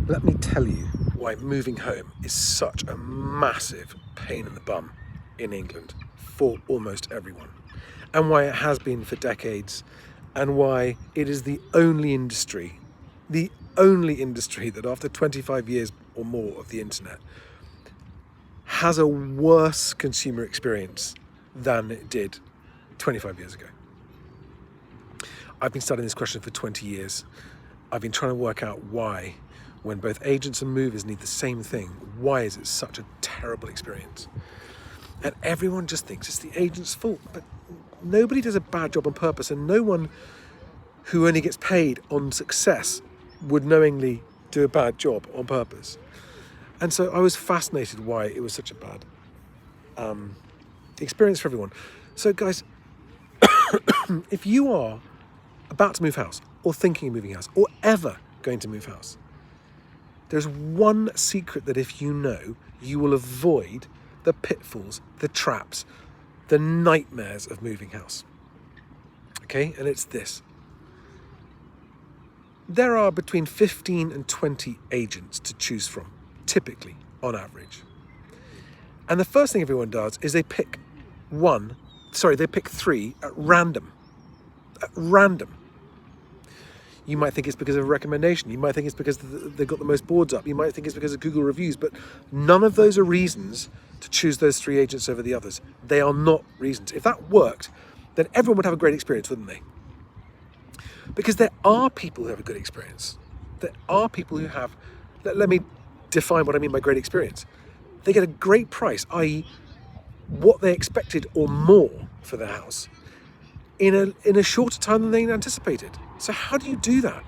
Let me tell you why moving home is such a massive pain in the bum in England for almost everyone, and why it has been for decades, and why it is the only industry that after 25 years or more of the internet has a worse consumer experience than it did 25 years ago. I've been studying this question for 20 years. I've been trying to work out why, when both agents and movers need the same thing, why is it such a terrible experience? And everyone just thinks it's the agent's fault, but nobody does a bad job on purpose, and no one who only gets paid on success would knowingly do a bad job on purpose. And so I was fascinated why it was such a bad experience for everyone. So guys, if you are about to move house, or thinking of moving house, or ever going to move house, there's one secret that if you know, you will avoid the pitfalls, the traps, the nightmares of moving house. Okay, and it's this. There are between 15 and 20 agents to choose from, typically, on average. And the first thing everyone does is they pick three at random. At random. You might think it's because of a recommendation. You might think it's because they've got the most boards up. You might think it's because of Google reviews, but none of those are reasons to choose those three agents over the others. They are not reasons. If that worked, then everyone would have a great experience, wouldn't they? Because there are people who have a good experience. There are people who have, let me define what I mean by great experience. They get a great price, i.e. what they expected or more for their house in a shorter time than they anticipated. So how do you do that?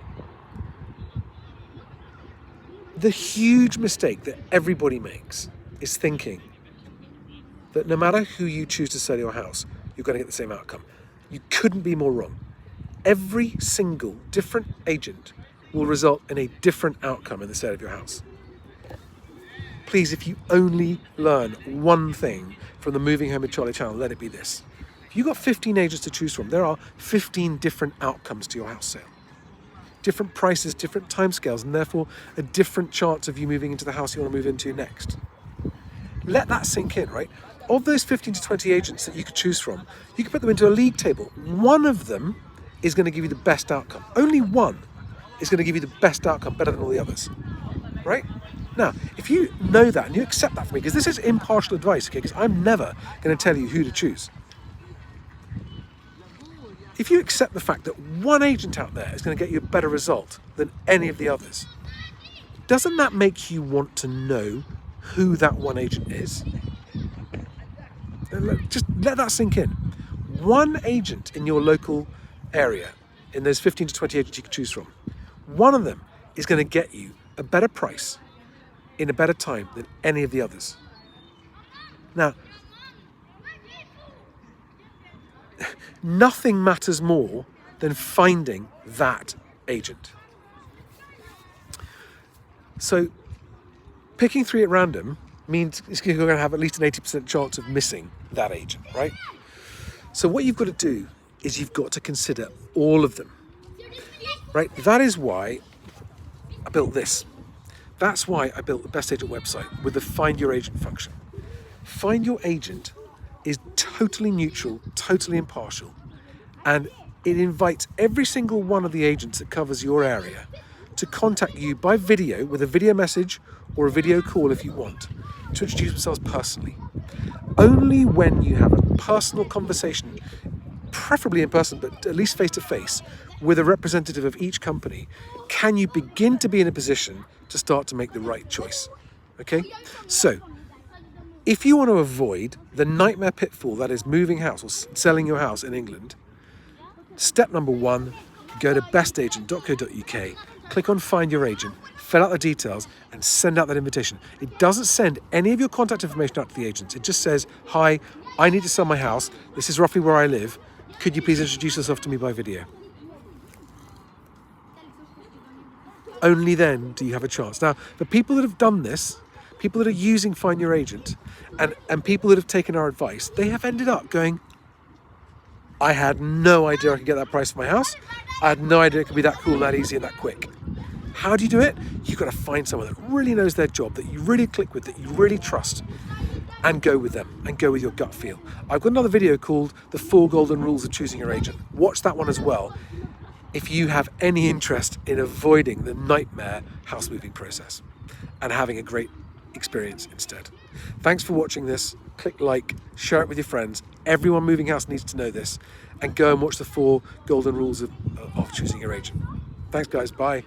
The huge mistake that everybody makes is thinking that no matter who you choose to sell your house, you're going to get the same outcome. You couldn't be more wrong. Every single different agent will result in a different outcome in the sale of your house. Please, if you only learn one thing from the Moving Home with Charlie channel, let it be this. If you've got 15 agents to choose from, there are 15 different outcomes to your house sale. Different prices, different timescales, and therefore a different chance of you moving into the house you want to move into next. Let that sink in, right? Of those 15 to 20 agents that you could choose from, you could put them into a league table. One of them is going to give you the best outcome. Only one is going to give you the best outcome, better than all the others, right? Now, if you know that and you accept that from me, because this is impartial advice, okay, because I'm never going to tell you who to choose. If you accept the fact that one agent out there is going to get you a better result than any of the others, doesn't that make you want to know who that one agent is? Just let that sink in. One agent in your local area, in those 15 to 20 agents you can choose from, one of them is going to get you a better price in a better time than any of the others. Now, nothing matters more than finding that agent. So picking three at random means you're going to have at least an 80% chance of missing that agent, right? So what you've got to do is you've got to consider all of them, right? That is why I built this. That's why I built the Best Agent website with the Find Your Agent function. Find Your Agent is totally neutral, totally impartial, and it invites every single one of the agents that covers your area to contact you by video with a video message or a video call if you want, to introduce themselves personally. Only when you have a personal conversation, preferably in person, but at least face to face, with a representative of each company, can you begin to be in a position to start to make the right choice. Okay? So, if you want to avoid the nightmare pitfall that is moving house or selling your house in England, step number one, go to bestagent.co.uk, click on Find Your Agent, fill out the details, and send out that invitation. It doesn't send any of your contact information out to the agents. It just says, hi, I need to sell my house. This is roughly where I live. Could you please introduce yourself to me by video? Only then do you have a chance. Now, for people that have done this, people that are using Find Your Agent, and people that have taken our advice, they have ended up going, I had no idea I could get that price for my house. I had no idea it could be that cool, that easy, and that quick. How do you do it? You've got to find someone that really knows their job, that you really click with, that you really trust, and go with them and go with your gut feel. I've got another video called The 4 Golden Rules of Choosing Your Agent. Watch that one as well if you have any interest in avoiding the nightmare house moving process and having a great experience instead. Thanks for watching this. Click like, share it with your friends. Everyone moving house needs to know this, and go and watch the 4 Golden Rules of Choosing Your Agent. Thanks guys, bye.